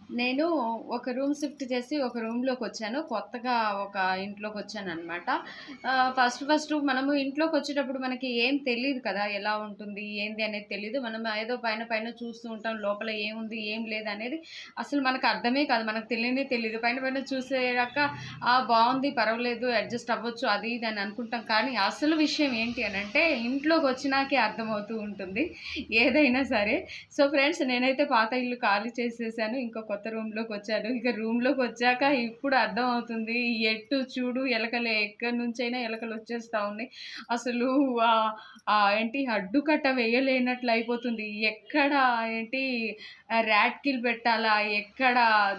నేను ఒక room shift చేసి ఒక రూమ్‌లోకొచ్చాను. కొత్తగా ఒక ఇంట్లోకొచ్చాననమాట. ఫస్ట్ మనము ఇంట్లోకొచ్చేటప్పుడు మనకి ఏం తెలీదు కదా! ఎలా ఉంటుంది? ఏంది అనేది తెలీదు. మనం ఏదో పైన పైన చూస్తూ ఉంటాం. లోపల ఏముంది? ఏం లేదనేది అసలు మనకు అర్థమే కాదు. మనకు తెలియనే తెలీదు. పైన పైన చూసేయాక బావుంది, పర్వాలేదు, అడ్జస్ట్ అవ్వచ్చు అది ఇది అని అనుకుంటాం. కానీ అసలు విషయం ఏంటి అనంటే ఇంట్లోకొచ్చినాకే అర్థమవుతూ ఉంటుంది. ఏదైనా సరే. సో, ఫ్రెండ్స్ నేనైతే పాత ఇల్లు ఖాళీ చేసేసాను. ఇంకో కొత్త రూమ్‌లోకొచ్చాను. ఇక రూమ్‌లోకొచ్చాక ఇప్పుడు అర్థమవుతుంది. ఎటు చూడు ఎలకలే. ఎక్కడి నుంచైనా ఎలకలొచ్చేస్తా ఉన్నాయి. అసలు ఏంటి అడ్డుకట్ట వేయలేనట్లయిపోతుంది. ఎక్కడ ఏంటి ర్యాట్ కిల్ పెట్టాలా? ఎక్కడ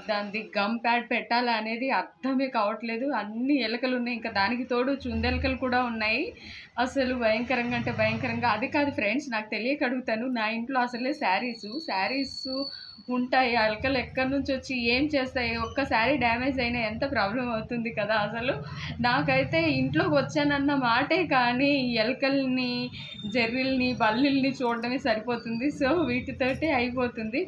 దానిది గమ్ ప్యాడ్ పెట్టాలా అనేది అర్థమే కావట్లేదు. అన్ని ఎలకలున్నాయి. ఇంకా దానికి తోడు చుందెలకలు కూడా ఉన్నాయి. అసలు భయంకరంగా అంటే భయంకరంగా అది కాదు ఫ్రెండ్స్, నాకు తెలియక అడుగుతాను. నా ఇంట్లో అసలే శారీసు ఉంటాయి. ఆ ఎలకలు ఎక్కడి నుంచొచ్చి ఏం చేస్తాయి? ఒక్క శారీ డ్యామేజ్ అయినా ఎంత ప్రాబ్లమ్ అవుతుంది కదా! అసలు నాకైతే ఇంట్లోకొచ్చానన్న మాటే కానీ ఎలకల్ని, జెర్రిల్ని, బల్లిల్ని చూడడమే సరిపోతుంది. సో, వీటితోటే అయిపోతుంది.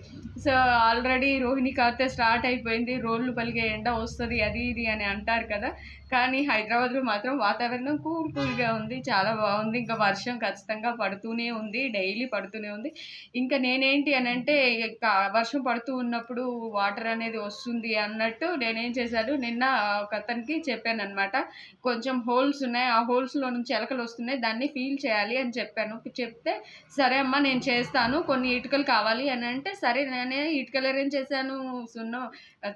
సో, ఆల్రెడీ రోహిణి కార్తె స్టార్ట్ అయిపోయింది. రోళ్ళు పలిగే ఎండ వస్తది అది ఇది అని అంటారు కదా! కానీ హైదరాబాద్‌లో మాత్రం వాతావరణం కూల్‌గా ఉంది. చాలా బావుంది. ఇంకా వర్షం ఖచ్చితంగా పడుతూనే ఉంది. డైలీ పడుతూనే ఉంది. ఇంకా నేనేంటి అనంటే ఇక వర్షం పడుతూ ఉన్నప్పుడు వాటర్ అనేది వస్తుంది అన్నట్టు నేనేం చేశాను, నిన్న ఒకతనికి చెప్పాననమాట. కొంచెం హోల్స్ ఉన్నాయి. ఆ హోల్స్‌లో నుంచి ఎలకలొస్తున్నాయి. దాన్ని ఫీల్ చేయాలి అని చెప్పాను. చెప్తే సరే అమ్మా నేను చేస్తాను. కొన్ని ఇటుకలు కావాలి అనంటే సరే నేనే ఇటుకలు అరేంజ్ చేశాను. సున్నం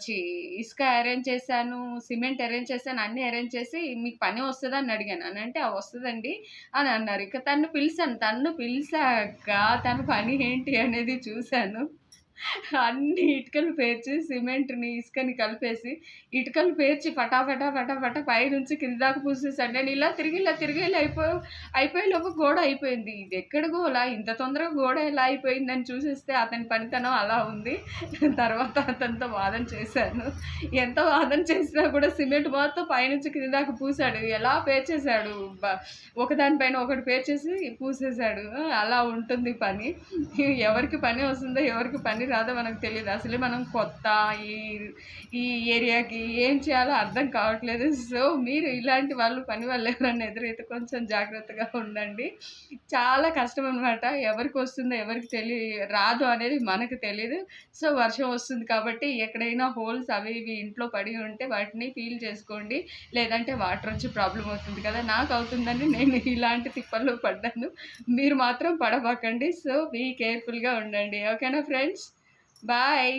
ఛీ ఇసుక అరేంజ్ చేశాను. సిమెంట్ అరేంజ్ చేశాను. అన్నీ అరేంజ్ చేసి మీకు పని వస్తదా అని అడిగాను. అనంటే వస్తదండి అని అన్నారు. ఇక తనను పిలిసాను. తనను పిలిసాక తన పని ఏంటి అనేది చూసాను. అన్ని ఇటుకలు పేర్చి సిమెంట్‌ని, ఇసుకని కలిపేసి ఇటుకలు పేర్చి ఫటా పైనుంచి కింద దాకా పూసేసాడు. నేను ఇలా తిరిగి అయిపోయేలోపు గోడ అయిపోయింది. ఇదెక్కడ గోల? ఇంత తొందరగా గోడ ఎలా అయిపోయిందని చూసేస్తే అతని పనితనం అలా ఉంది. తర్వాత అతనితో వాదన చేశాను. ఎంత వాదన చేసినా కూడా సిమెంట్ మొత్తం పైనుంచి కింద దాకా పూసాడు. ఎలా పేర్చేసాడు. ఒకదాని పైన ఒకటి పేర్చేసి పూసేసాడు. అలా ఉంటుంది పని. ఎవరికి పని వస్తుందో, ఎవరికి పని రాదో మనకు తెలీదు. అసలే మనం కొత్త ఈ ఈ ఏరియాకి ఏం చేయాలో అర్థం కావట్లేదు. సో, మీరు ఇలాంటి పని వాళ్ళు ఎవరైనా ఎదురైతే కొంచెం జాగ్రత్తగా ఉండండి. చాలా కష్టం అనమాట. ఎవరికి వస్తుందో ఎవరికి రాదు అనేది మనకు తెలీదు. సో, వర్షం వస్తుంది కాబట్టి ఎక్కడైనా హోల్స్ అవి ఇవి ఇంట్లో పడి ఉంటే వాటిని ఫీల్ చేసుకోండి. లేదంటే వాటర్ వచ్చి ప్రాబ్లమ్ అవుతుంది కదా! నాకు అవుతుందని నేను ఇలాంటి తిప్పల్లో పడ్డాను. మీరు మాత్రం పడబాకండి. సో, బీ కేర్‌ఫుల్‌గా ఉండండి. ఓకేనా ఫ్రెండ్స్? బాయ్.